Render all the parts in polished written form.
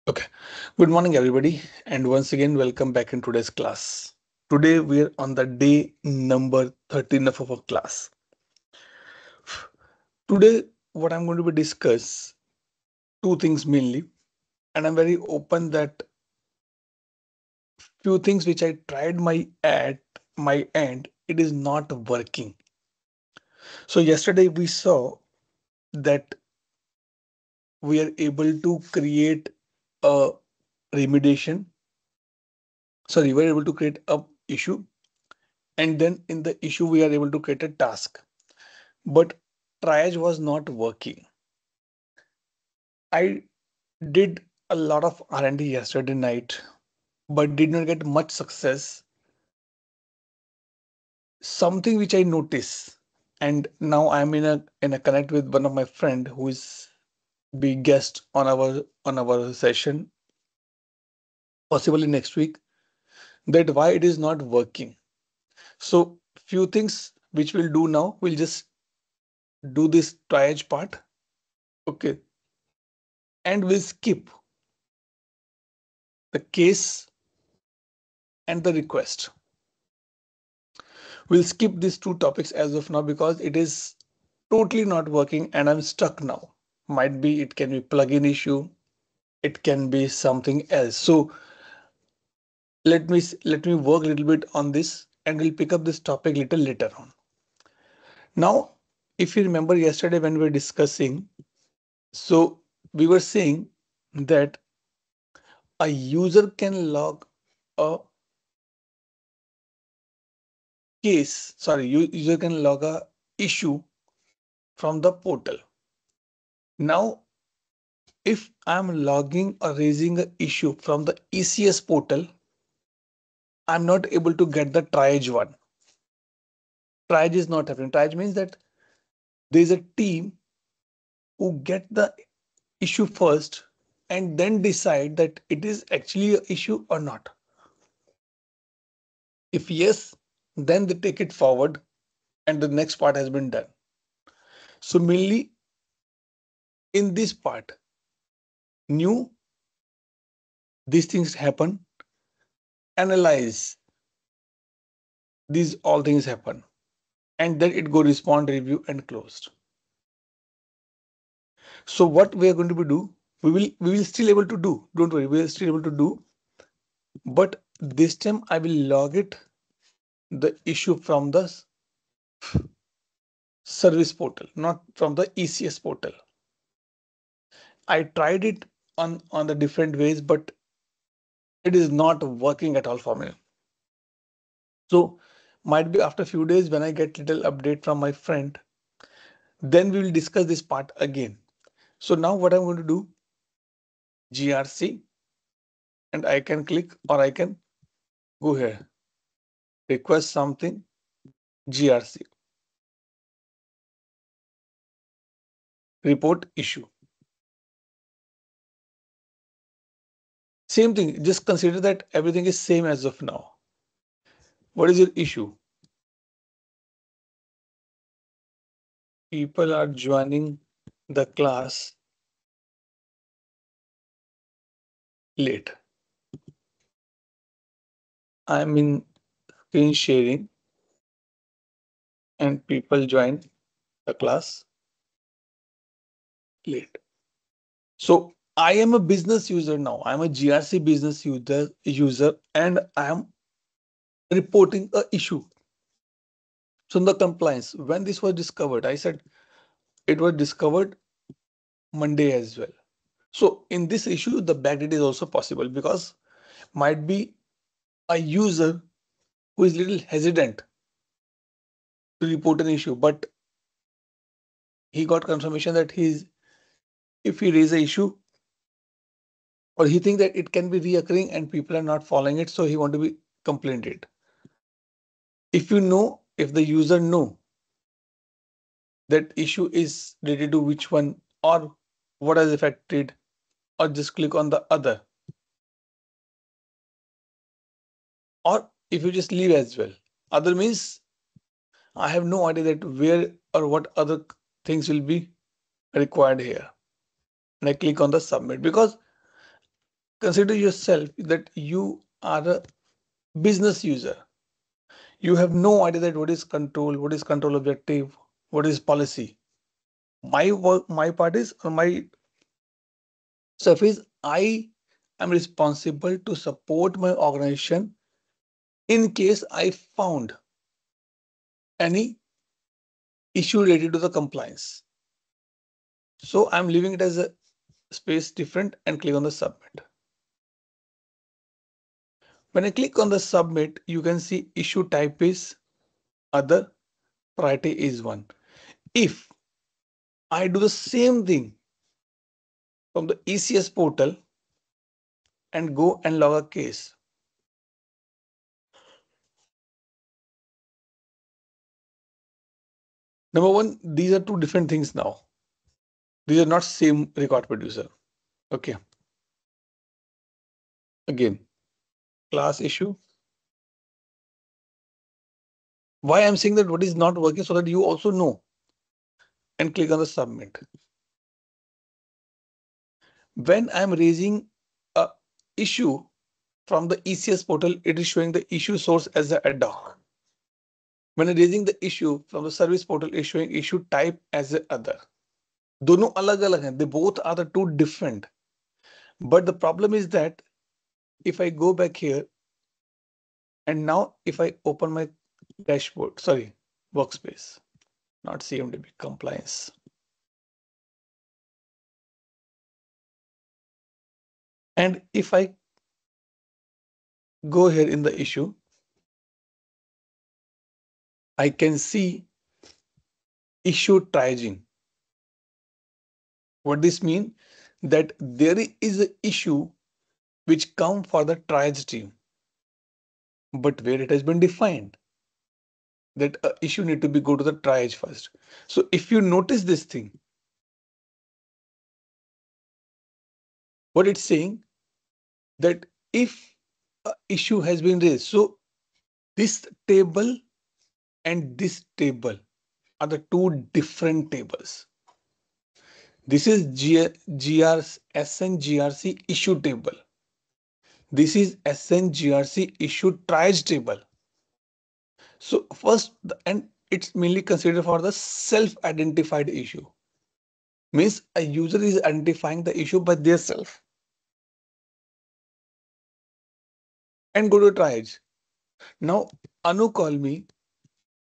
Okay. Good morning, everybody, and once again, welcome back in today's class. Today, we're on the day number 13 of our class. Today, what I'm going to be discuss two things mainly, and I'm very open that few things which I tried my at my end, it is not working. So yesterday we saw that we are able to create a remediation. Sorry, we're able to create a issue, and then in the issue we are able to create a task. But triage was not working. I did a lot of R&D yesterday night, but did not get much success. Something which I noticed, and now I'm in a connect with one of my friend who is be guest on our session, possibly next week. That why it is not working. So few things which we'll do now. We'll just do this triage part, okay, and we'll skip the case and the request. We'll skip these two topics as of now because it is totally not working and I'm stuck now. Might be it can be plugin issue, it can be something else. So let me work a little bit on this and we'll pick up this topic little later on. Now, if you remember yesterday when we were discussing, so we were saying that a user can log a user can log a issue from the portal. Now, if I'm logging or raising an issue from the ECS portal, I'm not able to get the triage one. Triage is not happening. Triage means that there's a team who get the issue first and then decide that it is actually an issue or not. If yes, then they take it forward and the next part has been done. So mainly in this part, new these things happen, analyze these all things happen, and then it go respond, review, and closed. So what we are going to be do, we will still able to do. Don't worry, we are still able to do. But this time I will log it the issue from the service portal, not from the ECS portal. I tried it on the different ways, but it is not working at all for me. So might be after a few days when I get little update from my friend, then we will discuss this part again. So now what I'm going to do, GRC, and I can click or I can go here, request something, GRC, report issue. Same thing, just consider that everything is same as of now. What is your issue? People are joining the class late. I'm in screen sharing and people join the class late. So I am a business user now. I'm a GRC business user and I am reporting a issue. So in the compliance, when this was discovered, I said it was discovered Monday as well. So in this issue, the backdate is also possible because might be a user who is little hesitant to report an issue, but he got confirmation that if he raise an issue or he think that it can be reoccurring and people are not following it, so he want to be complained it. If the user know that issue is related to which one or what has affected, or just click on the other, or if you just leave as well. Other means I have no idea that where or what other things will be required here. And I click on the submit because consider yourself that you are a business user. You have no idea that what is control, what is control objective, what is policy. My work, my part is, or my stuff is, I am responsible to support my organization in case I found any issue related to the compliance. So I'm leaving it as a space different and click on the submit. When I click on the submit, you can see issue type is other, priority is one. If I do the same thing from the ECS portal and go and log a case, number one, these are two different things now. These are not same record producer. Okay. Again, class issue. Why I'm saying that what is not working so that you also know, and click on the submit. When I'm raising a issue from the ECS portal, it is showing the issue source as a ad hoc. When I'm raising the issue from the service portal, it is showing issue type as a other. दोनों अलग अलग हैं. They both are the two different. But the problem is that if I go back here and now if I open my dashboard, sorry, workspace, not CMDB, compliance. And if I go here in the issue, I can see issue triaging. What this means? That there is an issue which come for the triage team, but where it has been defined that a issue need to be go to the triage first. So if you notice this thing, what it's saying that if a issue has been raised, so this table and this table are the two different tables. This is SNGRC issue table. This is SNGRC issue triage table. So first, and it's mainly considered for the self-identified issue. Means a user is identifying the issue by their self. And go to triage. Now, Anu call me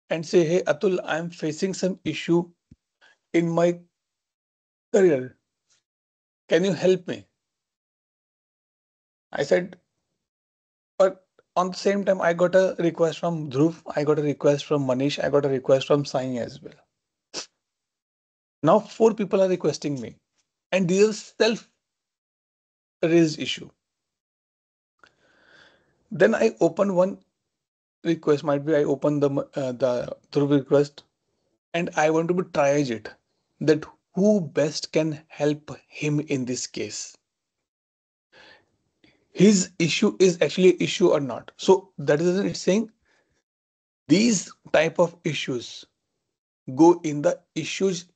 and say, hey, Atul, I'm facing some issue in my career. Can you help me? I said, but on the same time, I got a request from Dhruv. I got a request from Manish. I got a request from Sai as well. Now, 4 people are requesting me. And this is self-raised issue. Then I open one request. Might be I open the Dhruv request and I want to be triage it. That who best can help him in this case. His issue is actually an issue or not. So that is it's saying these type of issues go in the issues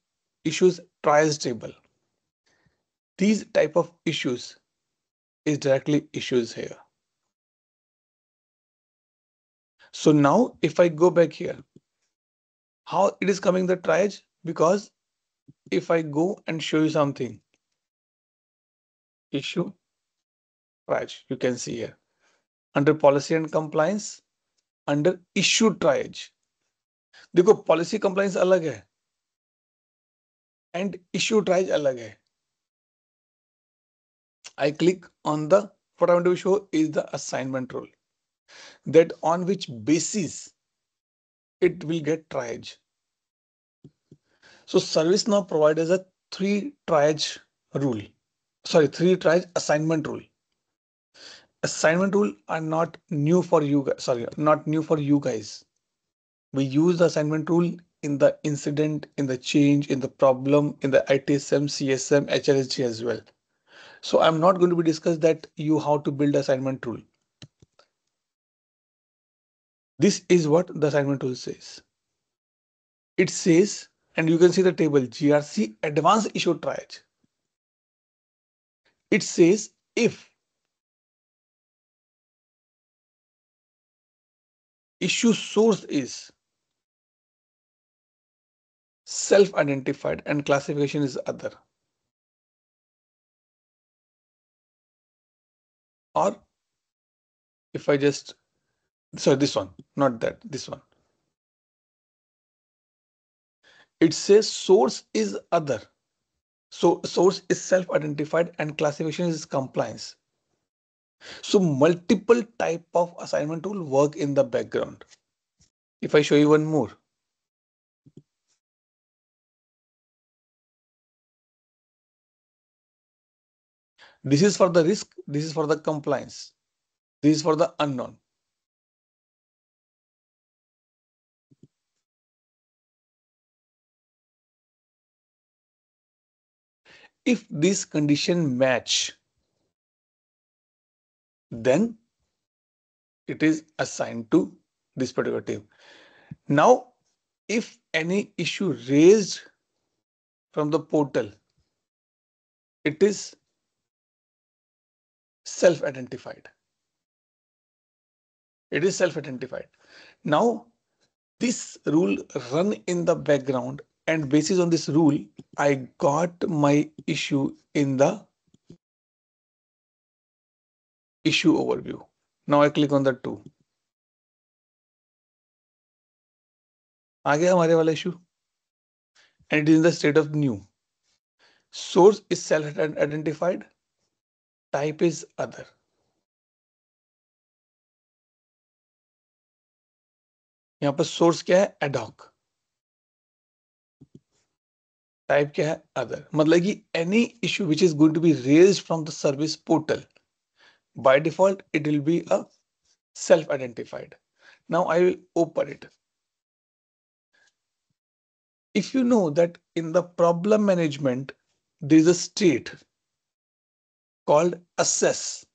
triage table. These type of issues is directly issues here. So now if I go back here, how it is coming the triage? Because if I go and show you something, issue triage, you can see here under policy and compliance, under issue triage. देखो policy compliance अलग है and issue triage अलग है. I click on the, what I want to show is the assignment rule, that on which basis it will get triage. So ServiceNow provides a 3 triage rule. Sorry, 3 triage assignment rule. Assignment rule are not new for you guys. Sorry, not new for you guys. We use the assignment rule in the incident, in the change, in the problem, in the ITSM, CSM, HRSG as well. So I'm not going to be discuss that you how to build assignment rule. This is what the assignment tool says. It says, and you can see the table GRC advanced issue triage. It says if issue source is self-identified and classification is other. Or if I just, sorry, this one, not that, this one. It says source is other. So source is self-identified and classification is compliance. So multiple type of assignment tool work in the background. If I show you one more, this is for the risk, this is for the compliance, this is for the unknown. If these condition match, then it is assigned to this particular team. Now, if any issue raised from the portal, it is self-identified. It is self-identified. Now, this rule run in the background, and basis on this rule, I got my issue in the issue overview. Now I click on the 2. आ गया हमारे वाला issue, and it is in the state of new. Source is self-identified, type is other. यहाँ पर source क्या है? Ad hoc. Type क्या है? Other. मतलब कि any issue which is going to be raised from the service portal, by default it will be a self-identified. Now I will open it. If you know that in the problem management, there is a state called assess.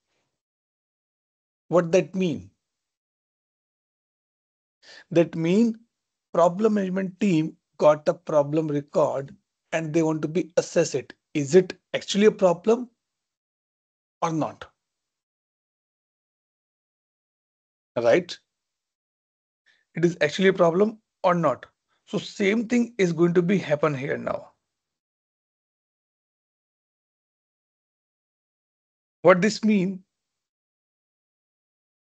What that mean? That mean problem management team got a problem record and they want to be assess it. Is it actually a problem or not? Right? It is actually a problem or not. So same thing is going to be happen here now. What this mean?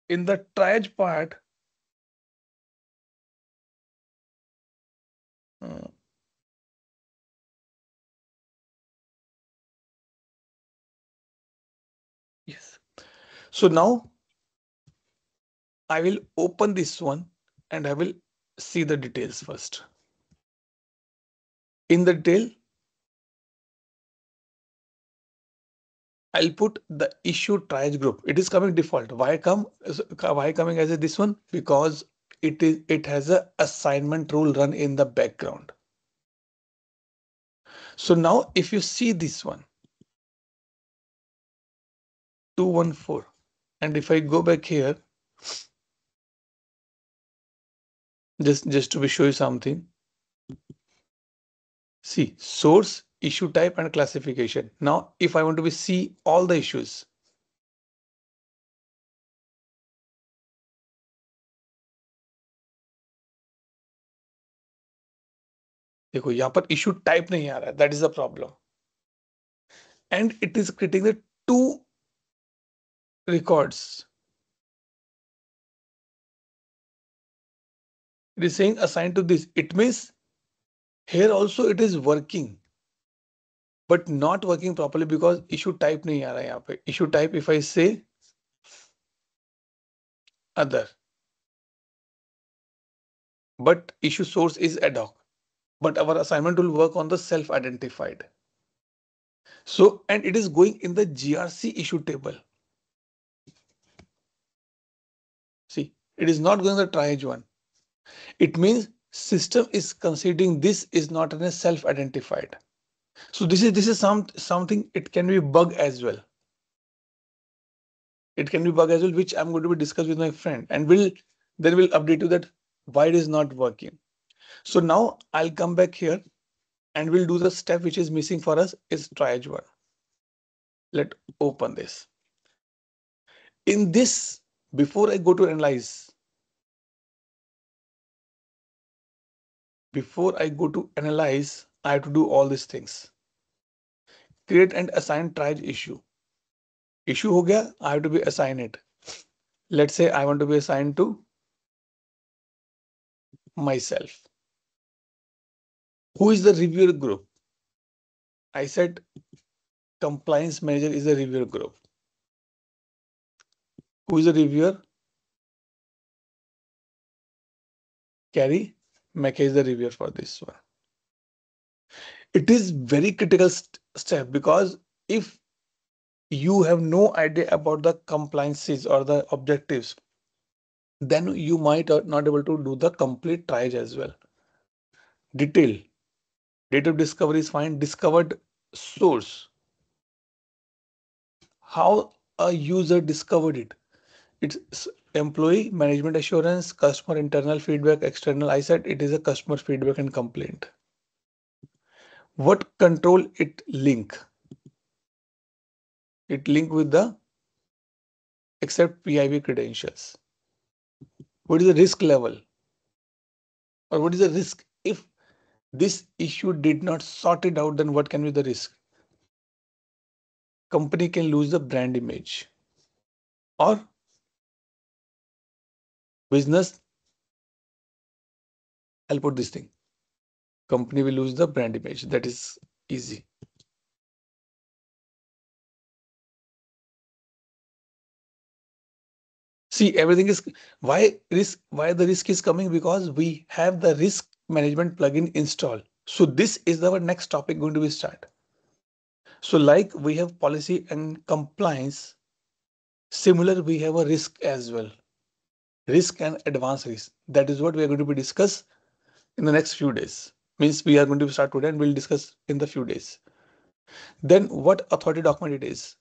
In the triage part, yes. So now I will open this one and I will see the details first. In the detail, I'll put the issue triage group. It is coming default. Why coming as this one? Because it has a assignment rule run in the background. So now if you see this one, 214, and if I go back here, just to be show you something. See source, issue type and classification. Now if I want to see all the issues, देखो यहाँ पर issue type नहीं आ रहा है, that is the problem, and it is creating the 2 records. It is saying assigned to this. It means here also it is working, but not working properly because issue type नहीं आ रहा है यहाँ पे. Issue type, if I say other, but issue source is ad hoc, but our assignment will work on the self-identified. So, and it is going in the GRC issue table. See, it is not going the triage one. It means system is considering this is not a self-identified. So this is something, it can be bug as well. It can be bug as well, which I'm going to be discuss with my friend, and we'll update you that why it is not working. So now I'll come back here and we'll do the step which is missing for us is triage one. Let's open this. In this, before I go to analyze, before I go to analyze, I have to do all these things. Create and assign triage issue. Issue ho gaya, I have to be assign it. Let's say I want to be assigned to myself. Who is the reviewer group? I said compliance manager is a reviewer group. Who is the reviewer? Carrie Mackay is the reviewer for this one. It is very critical step, because if you have no idea about the compliances or the objectives, then you might not able to do the complete triage as well. Detail. Date of discovery is fine. Discovered source. How a user discovered it. It's employee management assurance, customer internal feedback, external. I said it is a customer feedback and complaint. What control it link? It link with the accept PIV credentials. What is the risk level? Or what is the risk? If this issue did not sort it out, then what can be the risk? Company can lose the brand image, or business. I'll put this thing. Company will lose the brand image. That is easy. See, everything is why risk. Why the risk is coming? Because we have the risk management plugin installed. So this is our next topic going to be start. So like we have policy and compliance, similar we have a risk as well. Risk and advanced risk. That is what we are going to be discuss in the next few days. Means we are going to start today and we'll discuss in the few days. Then what authority document it is?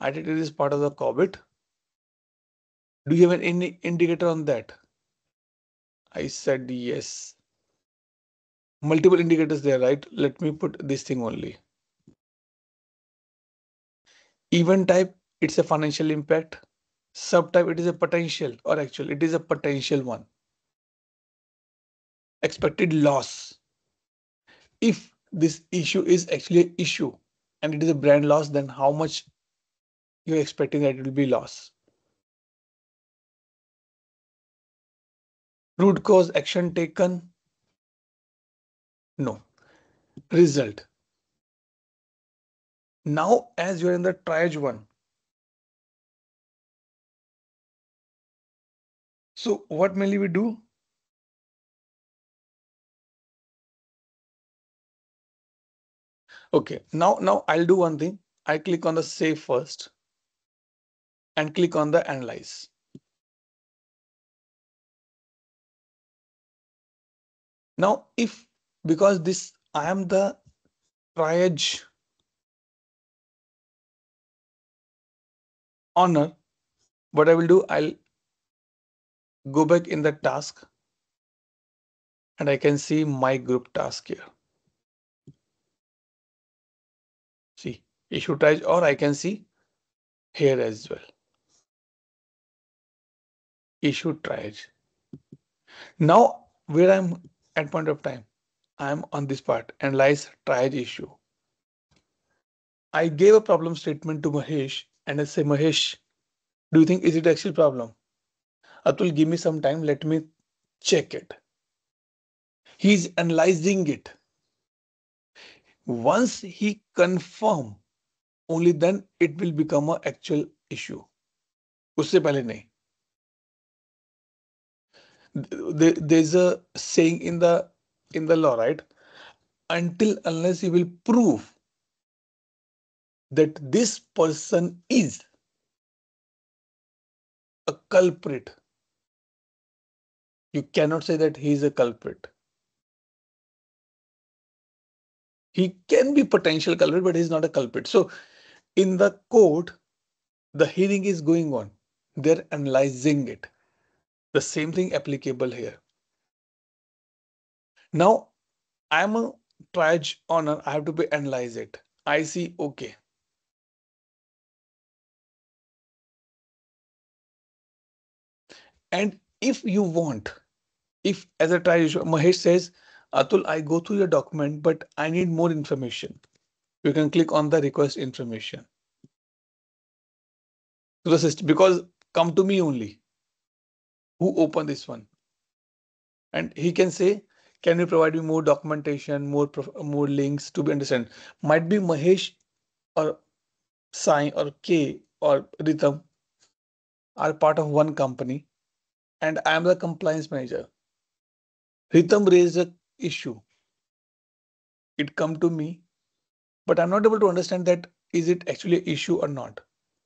I think it is part of the COVID. Do you have any indicator on that? I said yes. Multiple indicators there, right? Let me put this thing only. Event type, it's a financial impact. Subtype, it is a potential or actual. It is a potential one. Expected loss. If this issue is actually an issue and it is a brand loss, then how much you're expecting that it will be loss? Root cause action taken? No. Result. Now, as you're in the triage one, so what mainly we do? Okay, now I'll do one thing. I click on the save first and click on the analyze. Now, if because this I am the triage owner, what I will do, I'll go back in the task and I can see my group task here. See, issue triage, or I can see here as well. Issue triage. Now, where I'm at point of time, I'm on this part, analyze triage issue. I gave a problem statement to Mahesh and I say, Mahesh, do you think is it actual problem? Atul, give me some time. Let me check it. He's analyzing it. Once he confirm, only then it will become an actual issue. उससे पहले नहीं. There's a saying in the law, right? Until unless you will prove that this person is a culprit, you cannot say that he is a culprit. He can be potential culprit, but he's not a culprit. So in the court, the hearing is going on. They're analyzing it. The same thing applicable here. Now, I'm a triage owner. I have to be analyze it. I see, okay. And if you want, If as a triage issue, Mahesh says, Atul, I go through your document, but I need more information. You can click on the request information to the system because come to me only. Who opened this one? And he can say, can you provide me more documentation, more links to be understand? Might be Mahesh or Sai or K or Ritam are part of one company, and I am the compliance manager. Ritam raised a issue. It come to me, but I'm not able to understand that is it actually an issue or not.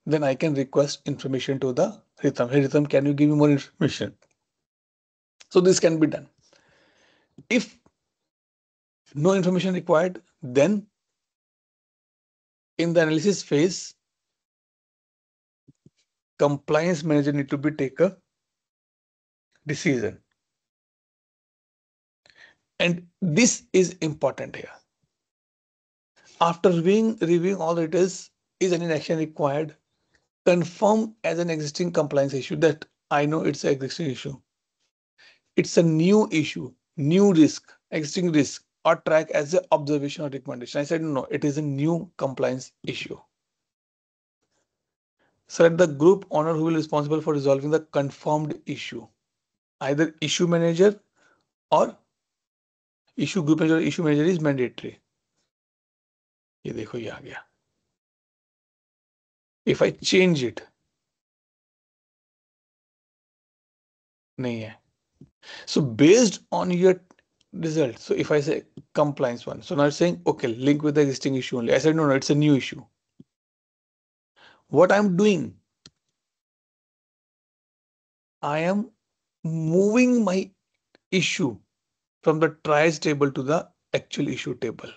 Then I can request information to the Ritam. Hey Ritam, can you give me more information? So this can be done. If no information required, then in the analysis phase, compliance manager need to be take a decision. And this is important here. After reviewing all it is any action required? Confirm as an existing compliance issue that I know it's an existing issue. It's a new issue, new risk, existing risk, or track as an observation or recommendation. I said no, it is a new compliance issue. Select the group owner who will be responsible for resolving the confirmed issue. Either issue manager or issue group manager or issue manager is mandatory. ये देखो ये आ गया. If I change it, नहीं है. So based on your result, so if I say compliance one, so now it's saying, okay, link with the existing issue only. I said, no, it's a new issue. What I'm doing, I am moving my issue from the triage table to the actual issue table.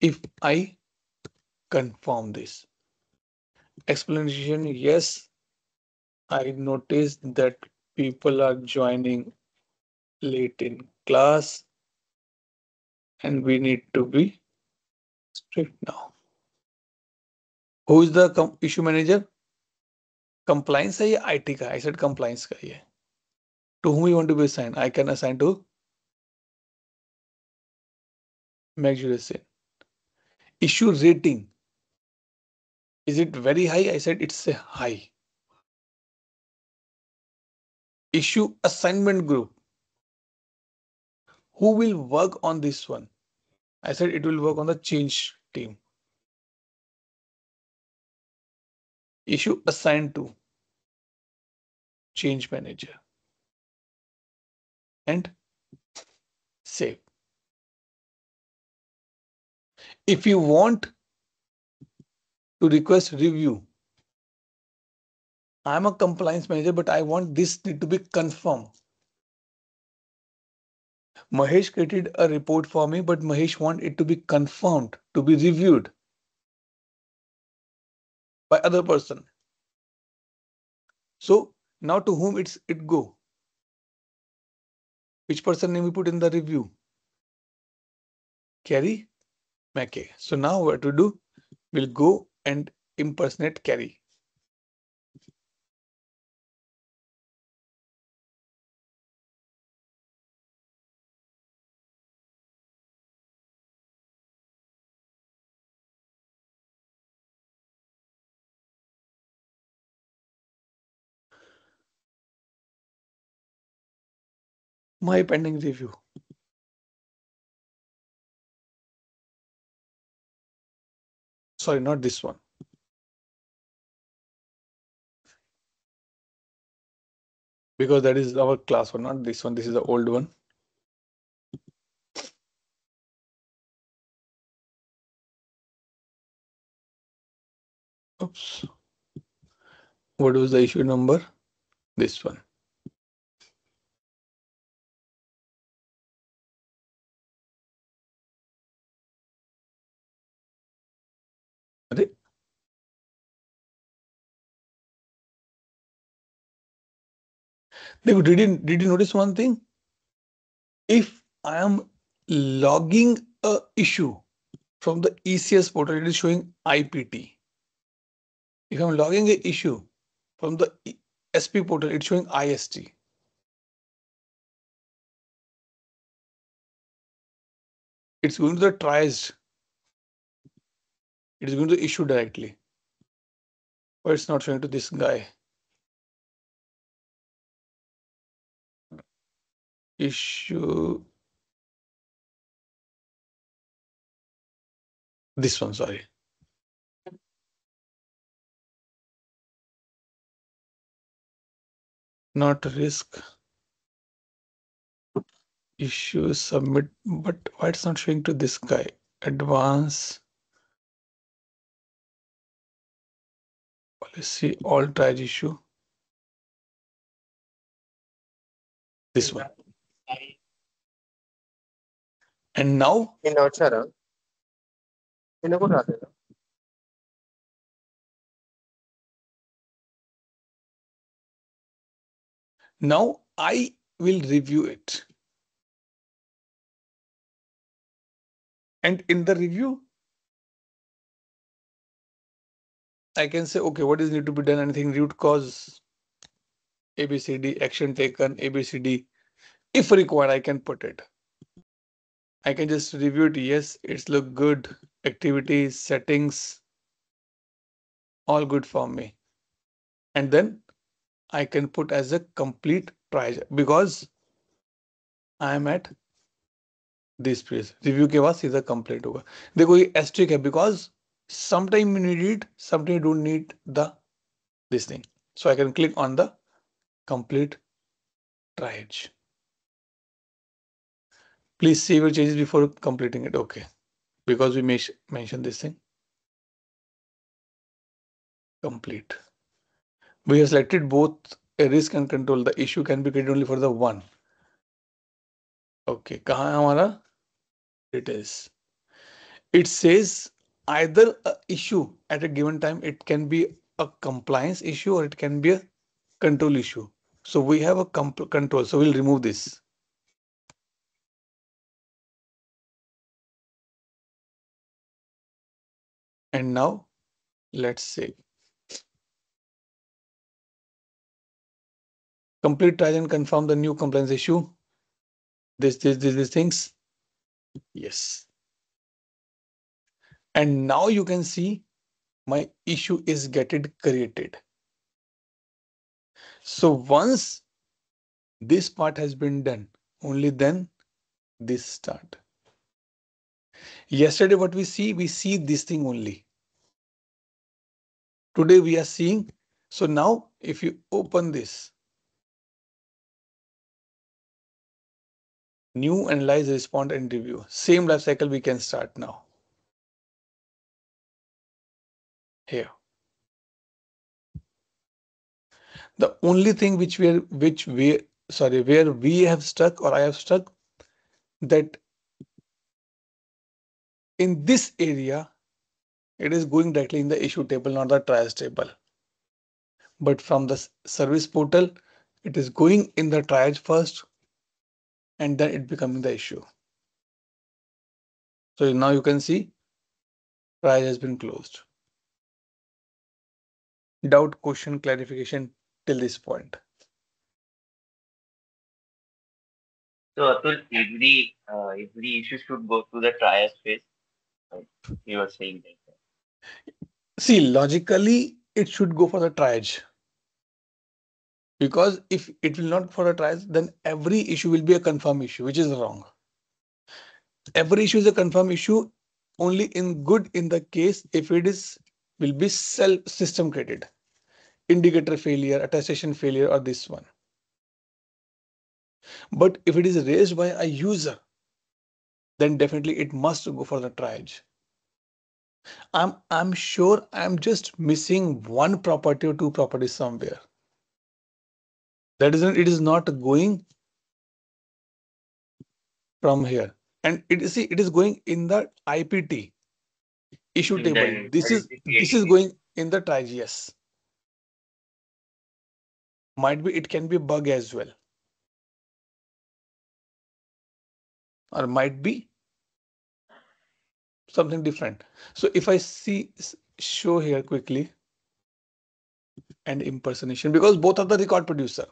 If I confirm this explanation, yes, I noticed that people are joining late in class and we need to be strict now. Who is the issue manager? Compliance है या IT का? I said compliance का ही है. To whom you want to be assigned? I can assign to McJulisin. Issue rating. Is it very high? I said it's a high. Issue assignment group. Who will work on this one? I said it will work on the change team. Issue assigned to change manager. And save. If you want to request review, I'm a compliance manager, but I want this need to be confirmed. Mahesh created a report for me, but Mahesh want it to be confirmed, to be reviewed by other person. So now to whom it go? Which person name we put in the review? Carrie Mackey. So now what to do? We'll go and impersonate Carrie. My pending review. Sorry, not this one. Because that is our class one, not this one. This is the old one. Oops. What was the issue number? This one. Okay. Did you notice one thing? If I am logging a issue from the ECS portal, it is showing IPT. If I'm logging a issue from the SP portal, it's showing IST. It's going to the triage. It is going to issue directly. But it's not showing to this guy. Issue. This one, sorry. Not risk. Issue submit, but why it's not showing to this guy? Advance policy, all triage issue. This one. And now I will review it. And in the review, I can say, okay, what is need to be done? Anything root cause, ABCD, action taken, ABCD. If required, I can put it. I can just review it. Yes, it's look good. Activities, settings, all good for me. And then I can put as a complete triage because I am at this place. Review के बाद सीधा complete होगा. देखो ये asterisk है because sometime you need it, sometime you don't need this thing. So I can click on the complete triage. Please save your changes before completing it. Okay, because we mentioned this thing. Complete. We have selected both a risk and control. The issue can be created only for the one. Okay, कहाँ है हमारा? It is. It says either a issue at a given time. It can be a compliance issue or it can be a control issue. So we have a control. So we'll remove this. And now let's say complete trial and confirm the new compliance issue. These things. Yes. And now you can see my issue is getting created. So once this part has been done, only then this start. Yesterday, what we see this thing only. Today we are seeing. So now if you open this, new, analyze, respond, and review. Same life cycle we can start now. Here. The only thing where we have stuck or I have stuck, that in this area, it is going directly in the issue table, not the triage table. But from the service portal, it is going in the triage first, and then it becoming the issue. So now you can see triage has been closed. Doubt, question, clarification till this point. So Atul, every issue should go to the triage phase. Right? You were saying that. See, logically, it should go for the triage. Because if it will not for a triage, then every issue will be a confirm issue, which is wrong. Every issue is a confirm issue only in good in the case if it is will be self system created. Indicator failure, attestation failure, or this one. But if it is raised by a user, then definitely it must go for the triage. I'm sure I'm just missing one property or two properties somewhere. That isn't, it is not going from here. And it is going in the IPT issue And table. then This is creating going in the triage. Yes. Might be it can be a bug as well. Or might be something different. So if I show here quickly and impersonation, because both are the record producer.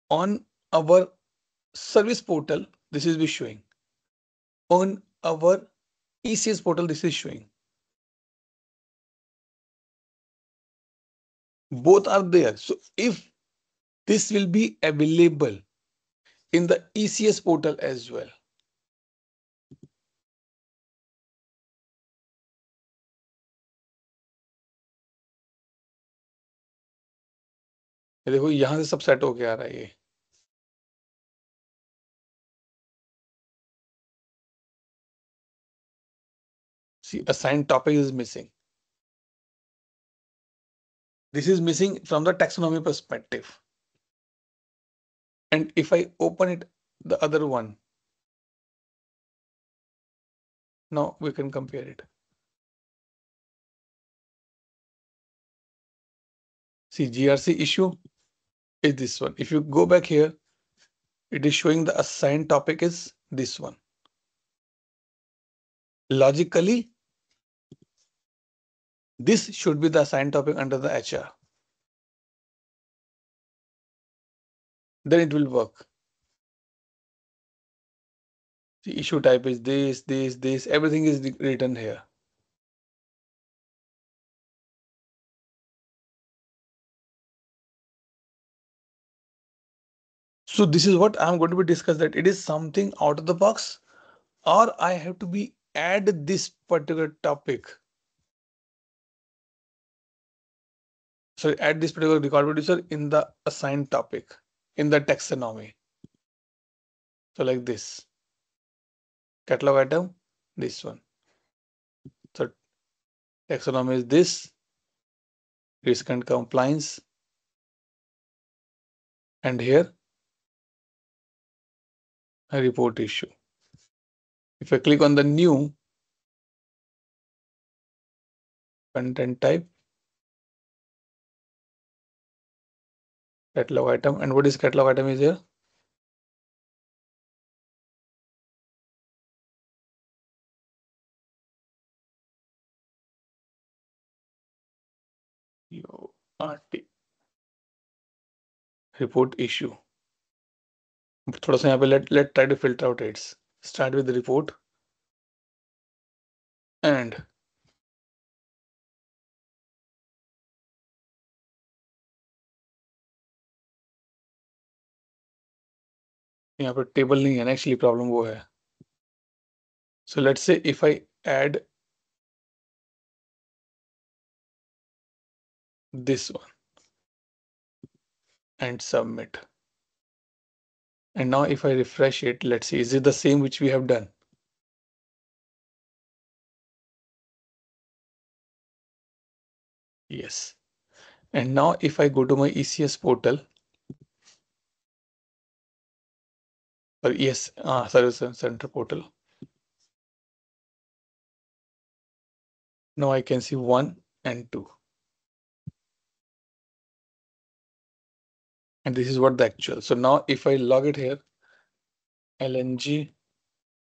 On our service portal, this is be showing. On our ECS portal, this is showing. Both are there. So if this will be available in the ECS portal as well. देखो यहां से सब set होके आ रहा है ये. See, assigned topic is missing. This is missing from the taxonomy perspective. And if I open it, the other one, now we can compare it. See, GRC issue is this one. If you go back here, it is showing the assigned topic is this one. Logically, this should be the assigned topic under the HR. Then it will work. The issue type is this, everything is written here. So this is what I'm going to be discussed, that it is something out of the box, or I have to be add this particular topic. So add this particular record producer in the assigned topic in the taxonomy. So like this, catalog item, this one. So taxonomy is this, risk and compliance, and here a report issue. If I click on the new content type, catalog item, and what is catalog item is here? URT, report issue. थोड़ा सा यहाँ पे let try to filter out it. Start with the report and यहाँ पे table नहीं है ना, actually problem वो है. So let's say if I add this one and submit, and now if I refresh it, let's see, is it the same which we have done? Yes. And now if I go to my ECS portal, or yes, Service Center portal, now I can see 1 and 2. And this is what the actual. So now if I log it here, LNG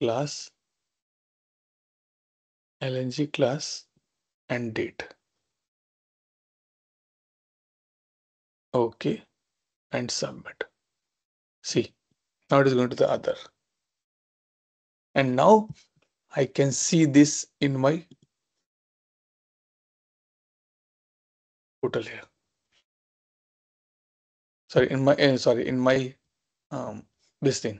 class, and date. Okay, and submit. See, now it is going to the other. And now I can see this in my portal here. Sorry, in my this thing.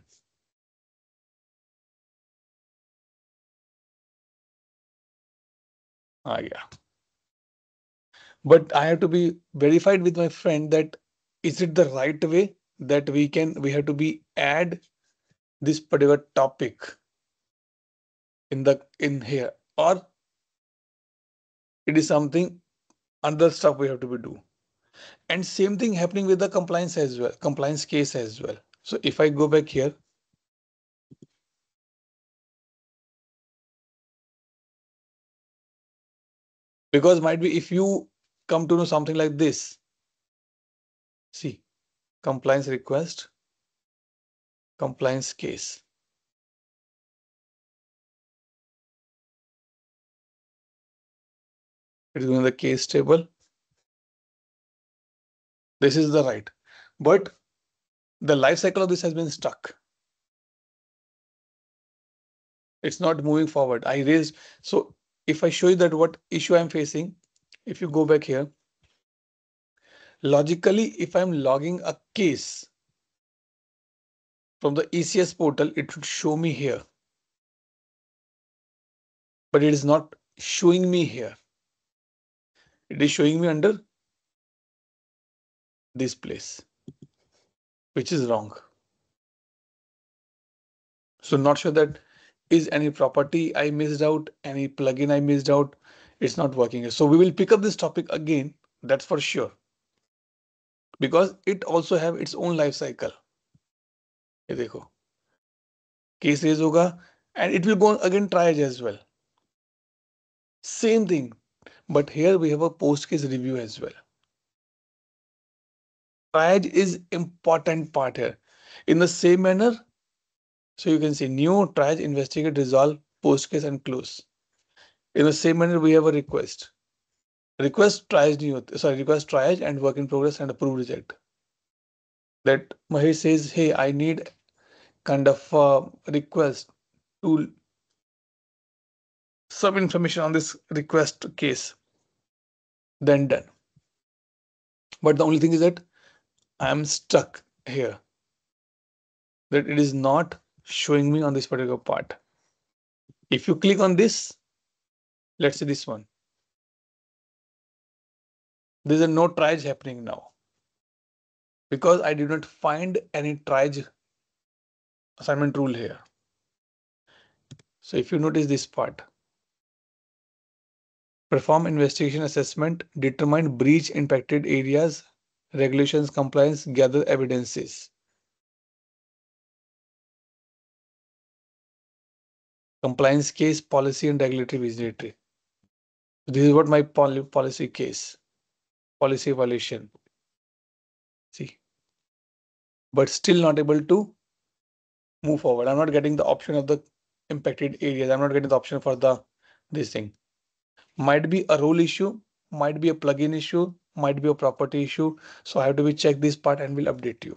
Yeah. But I have to be verified with my friend that is it the right way that we have to be add this particular topic in here, or it is something other stuff we have to be do. And same thing happening with the compliance as well, compliance case as well. So if I go back here, because might be if you come to know something like this, see, compliance request, compliance case. It is going to the case table. This is the right, but the life cycle of this has been stuck. It's not moving forward. I raised. So if I show you that what issue I'm facing, if you go back here, logically, if I'm logging a case from the ECS portal, it should show me here, but it is not showing me here. It is showing me under this place, which is wrong. So not sure that is any property I missed out, any plugin I missed out. It's not working. So we will pick up this topic again. That's for sure, because it also have its own life cycle. ये देखो, case raise होगा and it will go again triage as well. Same thing, but here we have a post case review as well. Triage is important part here. In the same manner, so you can see new triage, investigate, resolve, post case and close. In the same manner, we have a request. Request triage new, sorry, request triage and work in progress and approve reject. That Mahesh says, hey, I need kind of request to some information on this request case. Then done. But the only thing is that I am stuck here. That it is not showing me on this particular part. If you click on this, let's say this one. There's a no triage happening now, because I did not find any triage assignment rule here. So if you notice this part, perform investigation assessment, determine breach impacted areas, regulations, compliance, gather evidences. Compliance case, policy and regulatory visibility. This is what my policy case, policy evaluation. See, but still not able to move forward. I'm not getting the option of the impacted areas. I'm not getting the option for this thing. Might be a role issue, might be a plugin issue, might be a property issue. So I have to check this part and will update you.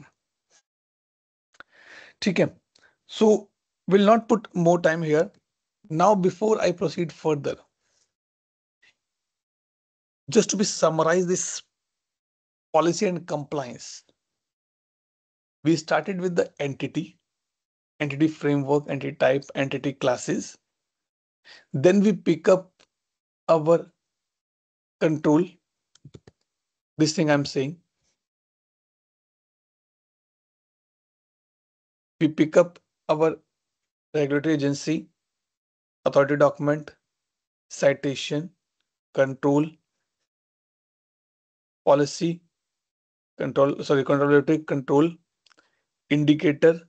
Okay. So we'll not put more time here. Now, before I proceed further, just to be summarize this policy and compliance, we started with the entity framework, entity type, entity classes. Then we pick up our control, this thing I'm saying. We pick up our regulatory agency, authority document, citation, control, policy, control, control, indicator,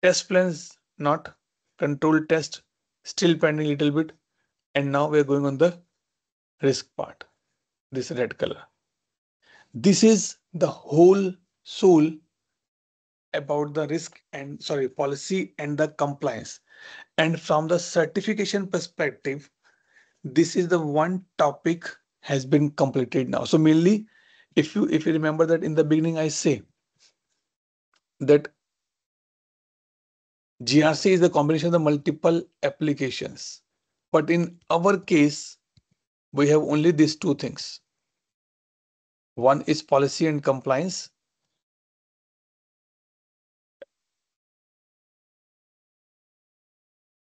test plans, not control test, still pending a little bit. And now we're going on the risk part, this red color. This is the whole soul about the risk and policy and the compliance. And from the certification perspective, this is the one topic has been completed now. So mainly, if you remember that in the beginning I say that GRC is the combination of the multiple applications, but in our case we have only these two things. One is policy and compliance.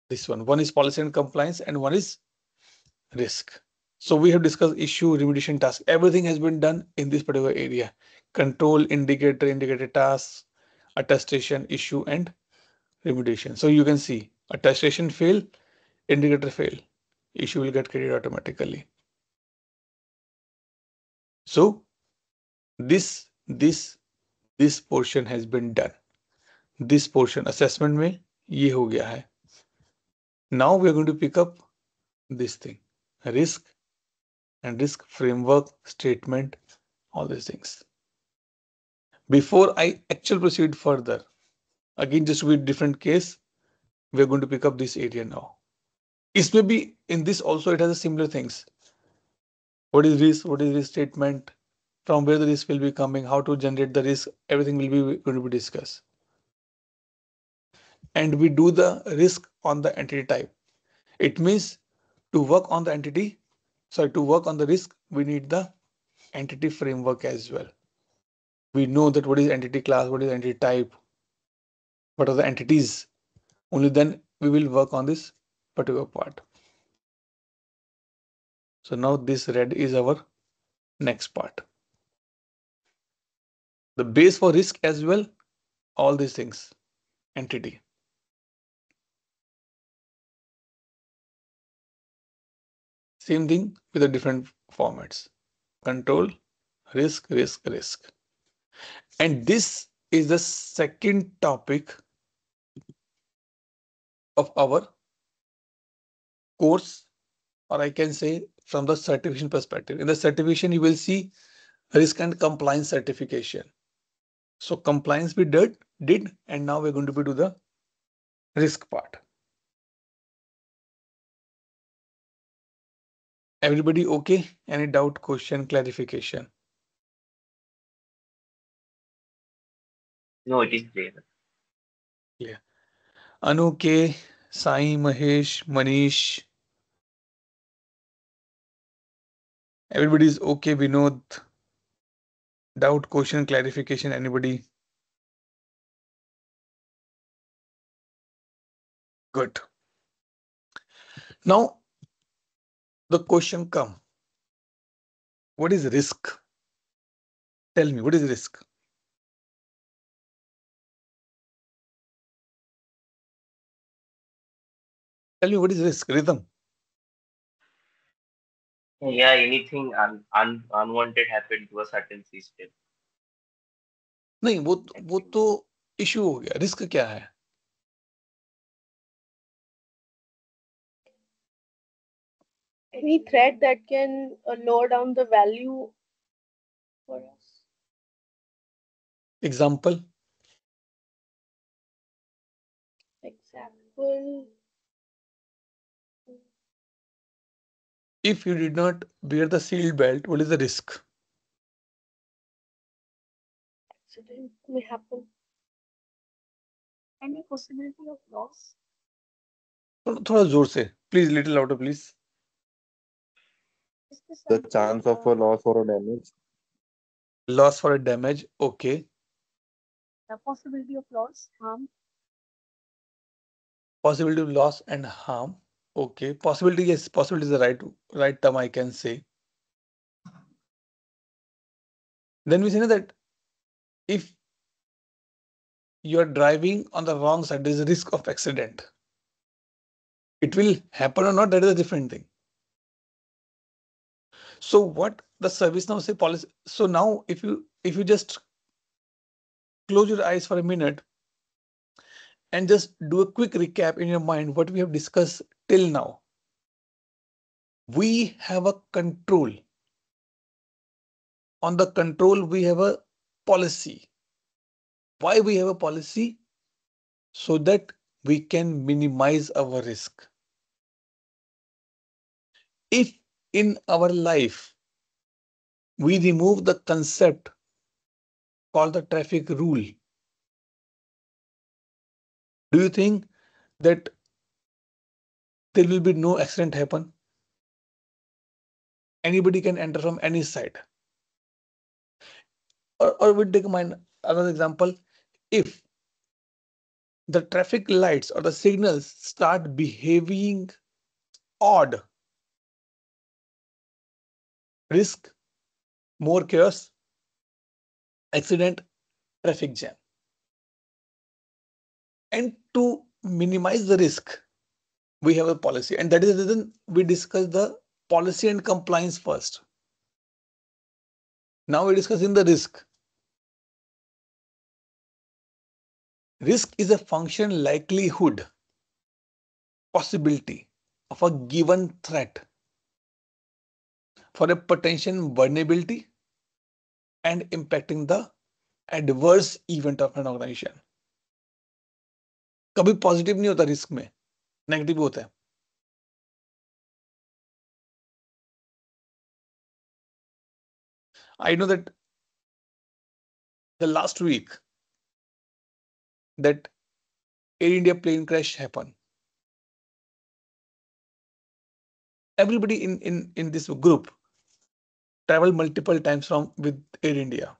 This one is policy and compliance, and one is risk. So we have discussed issue, remediation, task. Everything has been done in this particular area. Control, indicator tasks, attestation, issue, and remediation. So you can see attestation fail, indicator fail, issue will get created automatically. So this portion has been done. This portion assessment में ये हो गया है. Now we are going to pick up this thing, risk and risk framework, statement, all these things. Before I actually proceed further, again just with different case, we are going to pick up this area now. It may be in this also it has a similar things. What is risk? What is risk statement? from where the risk will be coming, how to generate the risk, everything will be going to be discussed. And we do the risk on the entity type. It means to work on the entity, sorry, to work on the risk, we need the entity framework as well. We know that what is entity class, what is entity type, what are the entities. Only then we will work on this particular part. So now this red is our next part. The base for risk as well, all these things, entity. Same thing with the different formats. Control, risk, risk, risk. And this is the second topic of our course, or I can say from the certification perspective. In the certification, you will see risk and compliance certification. So compliance we did, and now we're going to be do the risk part. Everybody okay? Any doubt, question, clarification? No, it is clear. Yeah. Anu K, Sai, Mahesh, Manish. Everybody is okay. Vinod. Doubt, question, clarification. Anybody? Good. Now the question come. What is risk? Tell me, what is risk? Tell me what is risk? Rhythm. Yeah, anything unwanted happened to a certain system. नहीं वो तो issue हो गया. Risk क्या है? Any threat that can lower down the value for us. Example. If you did not wear the seat belt, what is the risk? Accident may happen. Any possibility of loss? थोड़ा जोर से. Please, little louder, please. The chance of a loss or a damage. Loss for a damage. Okay. The possibility of loss, harm. Possibility of loss and harm. Okay. Possibility, yes, possibility is the right term I can say. Then we say that if you are driving on the wrong side, there is a risk of accident. It will happen or not, that is a different thing. So what the service now say policy. So now if you just close your eyes for a minute and just do a quick recap in your mind what we have discussed till now. We have a control. On the control, we have a policy. Why we have a policy? So that we can minimize our risk. If in our life we remove the concept called the traffic rule, do you think that there will be no accident happen? Anybody can enter from any side. Or we take another example. If the traffic lights or the signals start behaving odd, risk, more chaos, accident, traffic jam. And to minimize the risk, we have a policy. And that is the reason we discuss the policy and compliance first. Now we're discussing the risk. Risk is a function likelihood, possibility of a given threat for a potential vulnerability and impacting the adverse event of an organization. कभी positive नहीं होता risk में, negative होता है. I know that the last week that Air India plane crash happened. Everybody in this group traveled multiple times from with Air India.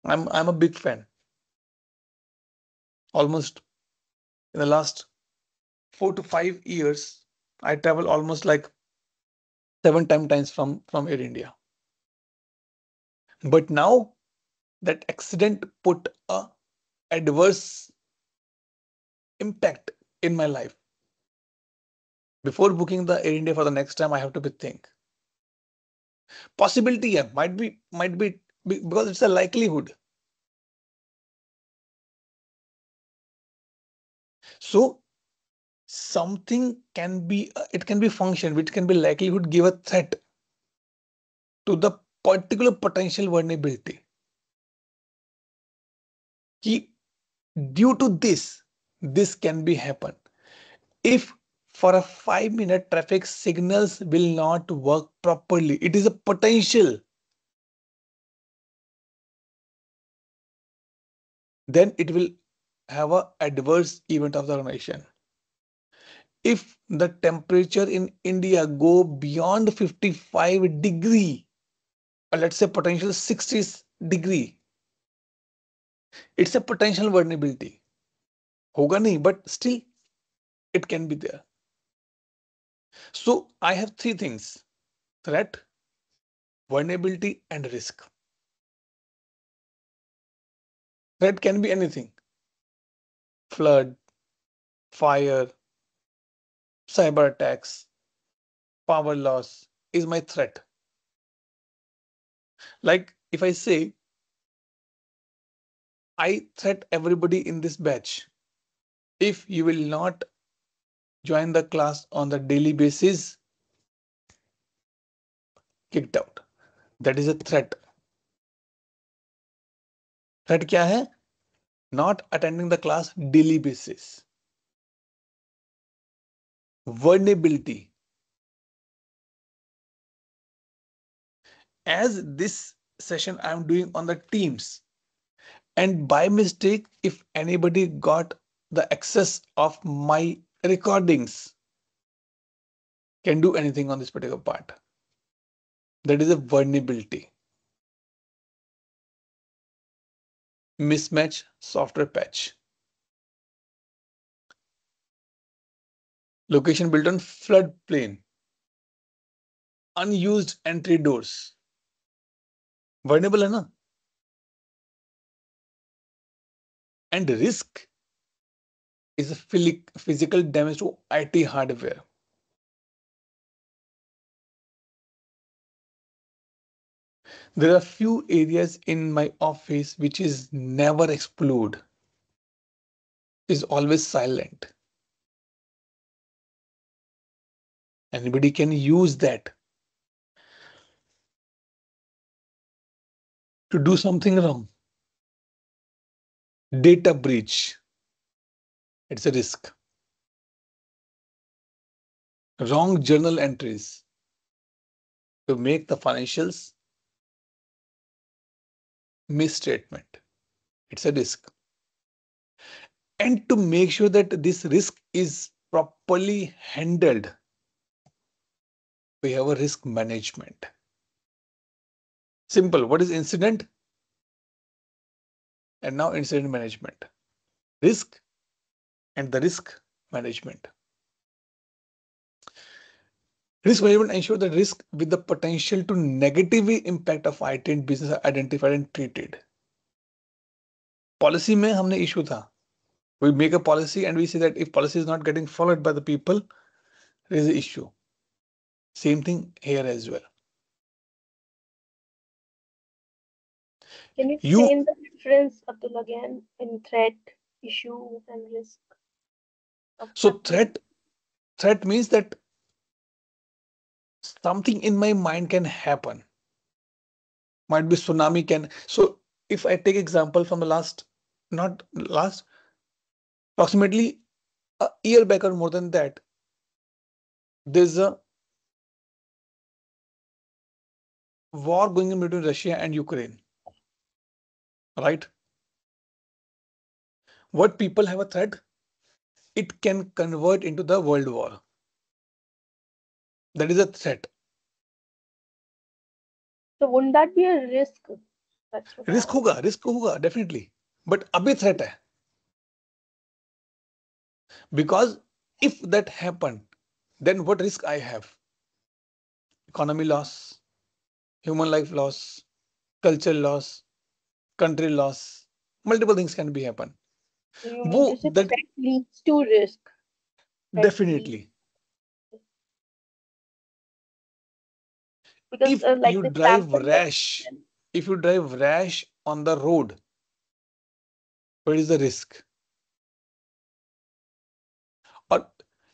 I'm a big fan. Almost in the last 4 to 5 years, I travel almost like 7 times from Air India. But now that accident put a adverse impact in my life. Before booking the Air India for the next time, I have to be think. Possibility, yeah, might be because it's a likelihood. So something can be it can be function which can be likelihood give a threat to the particular potential vulnerability. Ki, due to this can be happen. If for a 5 minute traffic signals will not work properly, it is a potential. Then it will have a adverse event of the organization. If the temperature in India go beyond 55 degree, or let's say potential 60 degree, it's a potential vulnerability. Hoga nahi, but still it can be there. So I have three things: threat, vulnerability, and risk. Threat can be anything: flood, fire, cyber attacks, power loss is my threat. Like if I say I threat everybody in this batch, if you will not join the class on the daily basis, kicked out. That is a threat. Threat क्या है? Not attending the class daily basis. Vulnerability. As this session I am doing on the Teams, and by mistake, if anybody got the access of my recordings, can do anything on this particular part. That is a vulnerability. Mismatch software patch. Location built on floodplain. Unused entry doors. Vulnerable है ना? And risk is a physical damage to IT hardware. There are few areas in my office which is never explode, is always silent. Anybody can use that to do something wrong. Data breach, it's a risk. Wrong journal entries to make the financials misstatement, it's a risk. And to make sure that this risk is properly handled, we have a risk management. Simple. What is incident? And now incident management. Risk and the risk management. Risk management ensures that risk with the potential to negatively impact of IT and business are identified and treated. Policy में हमने issue था. We make a policy and we say that if policy is not getting followed by the people, there is an issue. Same thing here as well. Can you explain the difference, Atul, again in threat, issue, and risk? So threat means that something in my mind can happen. Might be tsunami can. So if I take example from the not last, approximately a year back or more than that, there's a war going in between Russia and Ukraine. right? What people have a threat, it can convert into the world war. That is a threat. So wouldn't that be a risk? That's what risk होगा definitely, but अभी threat है. Because if that happened, then what risk I have? Economy loss, human life loss, culture loss, country loss, multiple things can be happen. So you वो mean to say that threat leads to risk? Threat leads, definitely. because If like you the drive example you have rash, given, if you drive rash on the road, what is the risk? Or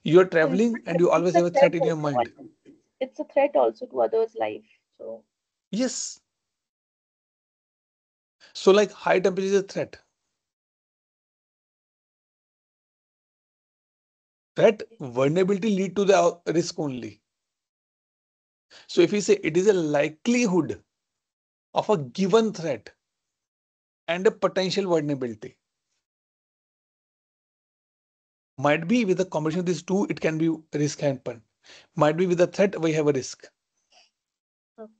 you're but traveling and you always it's a have a threat threat in your also. mind. It's a threat also to others' life. So Yes. So like high temperature is a threat. Threat vulnerability lead to the risk only. So if we say it is a likelihood of a given threat and a potential vulnerability, might be with the combination of these two, it can be risk happen. Might be with the threat, we have a risk. okay.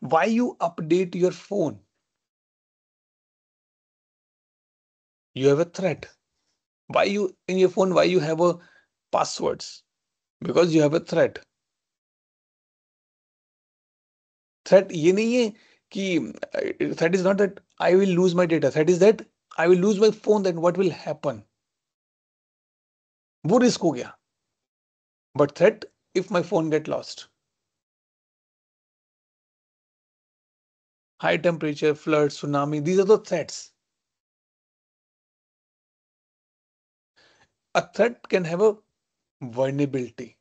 Why you update your phone? You have a threat. Why you in your phone? Why you have a passwords? Because you have a threat. Threat ये नहीं है कि threat is not that I will lose my data. Threat is that I will lose my phone. Then what will happen? वो risk हो गया. But threat if my phone get lost. High temperature, flood, tsunami. These are the threats. A threat can have a vulnerability.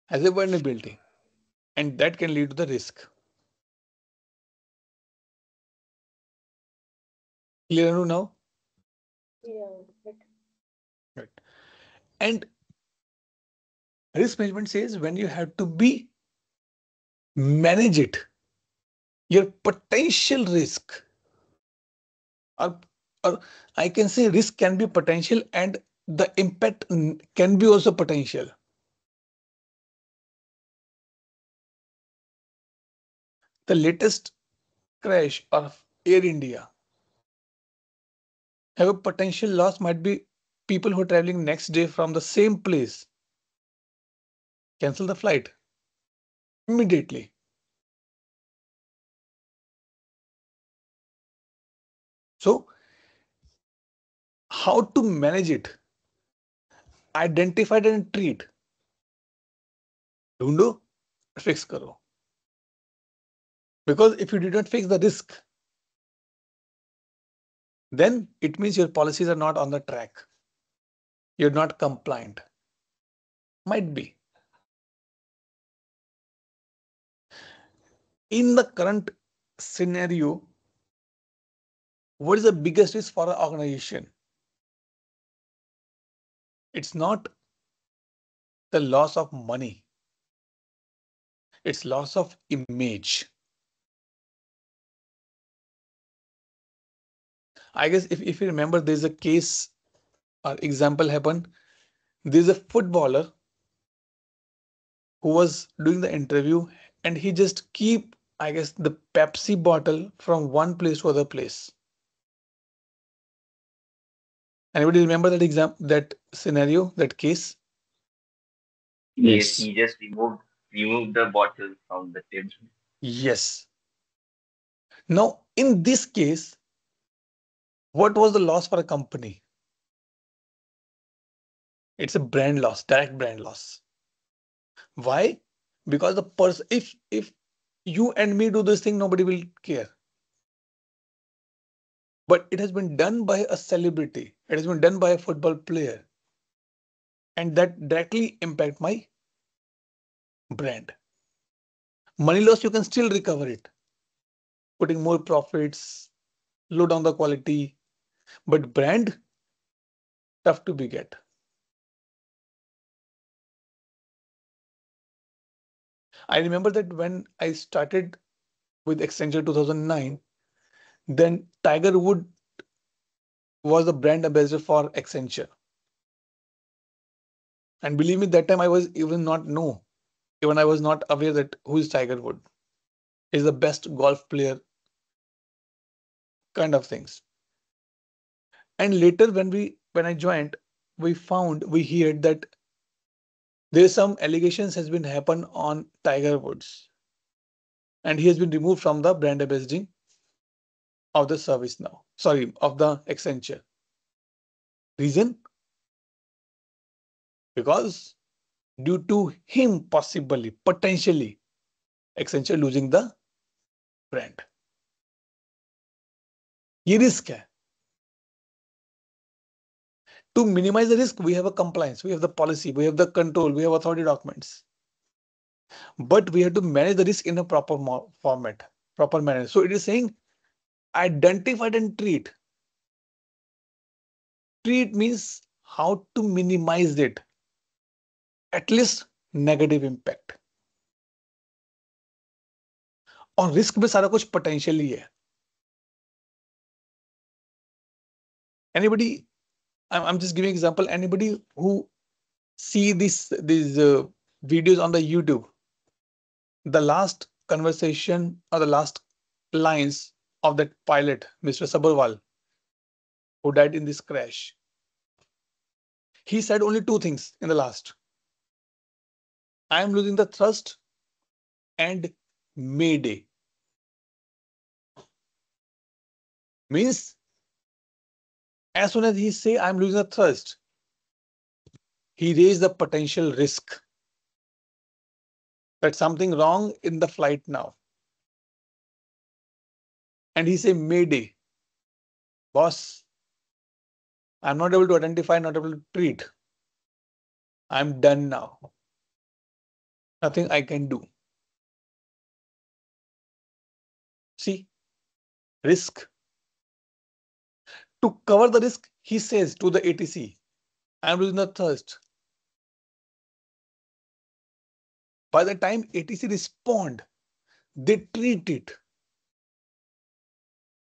Has a vulnerability, and that can lead to the risk. Clear Anu, now? Yeah, but Right. And risk management says when you have to be manage it, your potential risk, or, or I can say risk can be potential and the impact can be also potential. The latest crash of Air India have a potential loss might be people who are traveling next day from the same place cancel the flight immediately. So how to manage it? Identify it and treat. ढूंढो, fix करो. Because if you did not fix the risk, then it means your policies are not on the track. You're not compliant. Might be. In the current scenario, what is the biggest risk for an organization? It's not the loss of money. It's loss of image. I guess if you remember, there's a case or example happened. There's a footballer who was doing the interview and he just keep, I guess, the Pepsi bottle from one place to other place. Anybody remember that that scenario, that case? Yes, he just removed the bottle from the table. Yes. Now, in this case, what was the loss for a company? It's a brand loss, direct brand loss. Why? Because the person, if you and me do this thing, nobody will care. But it has been done by a celebrity. It has been done by a football player. And that directly impact my brand. Money loss, you can still recover it. Putting more profits, low down the quality. But brand, tough to be get. I remember that when I started with Accenture 2009, then Tiger Wood was the brand ambassador for Accenture. And believe me, that time I was even not know, even I was not aware that who is Tiger Wood. Is the best golf player, kind of things. And later when I joined, we heard that there's some allegations has been happened on Tiger Woods, and he has been removed from the brand ambassador of the service now. Sorry, of the Accenture. Reason? Because due to him possibly, potentially, Accenture losing the brand. ये risk है. To minimize the risk, we have a compliance, we have the policy, we have the control, we have authority documents. But we have to manage the risk in a proper format, proper manner. So it is saying identify and treat. Treat means how to minimize it, at least negative impact. और risk में सारा कुछ potentially है. Anybody, I'm just giving example. Anybody who see these videos on the YouTube, the last conversation or the last lines of that pilot, Mr. Sabharwal, who died in this crash, he said only two things in the last. I am losing the thrust and mayday. Means as soon as he say I'm losing the thrust, he raised the potential risk that something wrong in the flight now. And he say mayday. Boss, I'm not able to identify, not able to treat. I'm done now. Nothing I can do. See, risk. To cover the risk, he says to the ATC, I'm losing the thirst. By the time ATC respond, they treat it.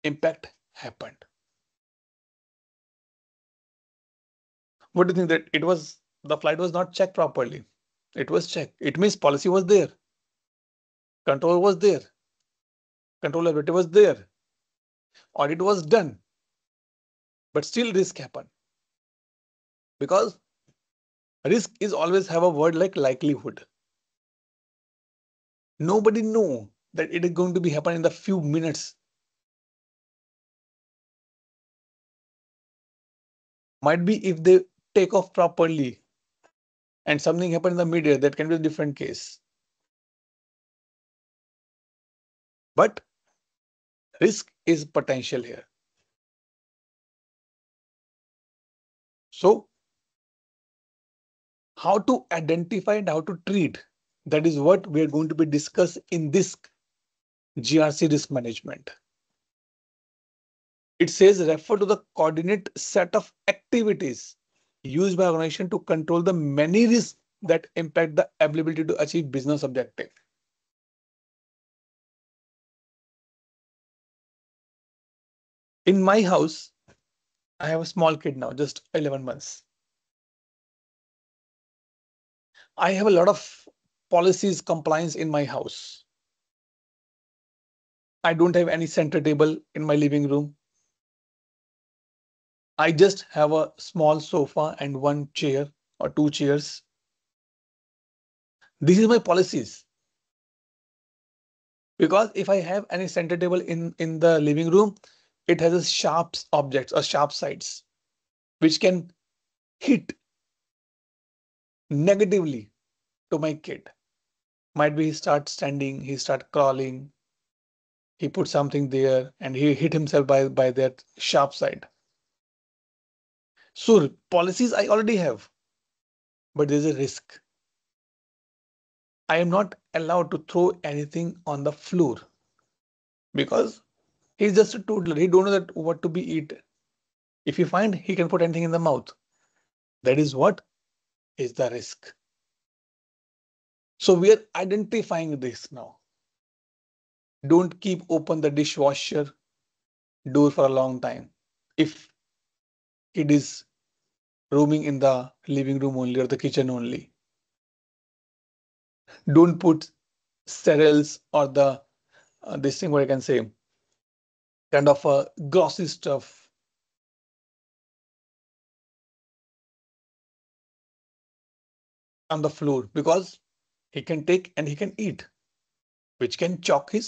Impact happened. What do you think that it was? The flight was not checked properly. It was checked. It means policy was there. Control was there. Controllability was there. Audit was done. But still risk happened. Because risk is always have a word like likelihood. Nobody know that it is going to be happen in the few minutes. Might be if they take off properly and something happened in the middle, that can be a different case. But risk is potential here. So how to identify and how to treat, that is what we are going to be discussed in this GRC risk management. It says refer to the coordinate set of activities used by organization to control the many risks that impact the ability to achieve business objective. In my house, I have a small kid now, just 11 months. I have a lot of policies, compliance in my house. I don't have any center table in my living room. I just have a small sofa and one chair or two chairs. This is my policies. Because if I have any center table in the living room, it has a sharp objects or sharp sides, which can hit negatively to my kid. Might be he starts standing, he start crawling, he put something there and he hit himself by that sharp side. So policies I already have, but there's a risk. I am not allowed to throw anything on the floor because he's just a toddler. He don't know that what to be eat. If he find, he can put anything in the mouth. That is what is the risk. So we are identifying this now. Don't keep open the dishwasher door for a long time. If it is roaming in the living room only or the kitchen only, don't put cereals or the this thing what I can say kind of a glossy stuff on the floor because he can take and he can eat, which can choke in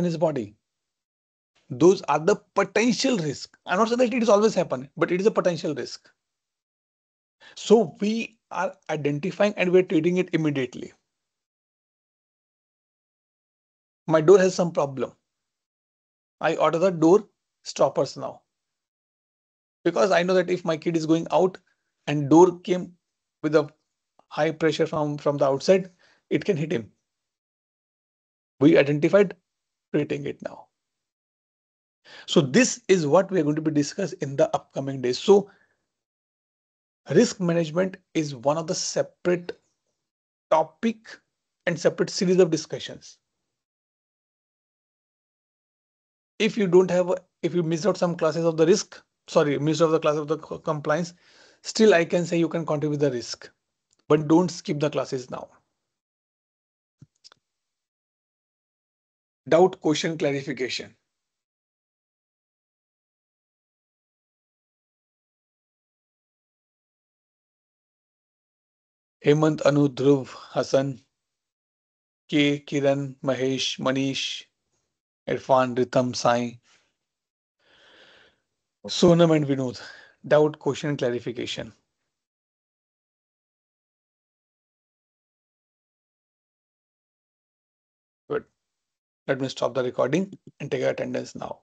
his body. Those are the potential risk. I'm not saying that it is always happen, but it is a potential risk. So we are identifying and we're treating it immediately. My door has some problem. I order the door stoppers now because I know that if my kid is going out and door came with a high pressure from the outside, it can hit him. We identified treating it now. So this is what we are going to be discussed in the upcoming days. So risk management is one of the separate topic and separate series of discussions. If you don't have, if you miss out some classes of the risk, sorry, miss out the class of the compliance, still I can say you can contribute the risk, but don't skip the classes now. Doubt, question, clarification. Hemant, Anu, Dhruv, Hassan, K, Kiran, Mahesh, Manish, Irfan, Ritham, Sai, Sonam and Vinod. Doubt, question, clarification. Good. Let me stop the recording and take attendance now.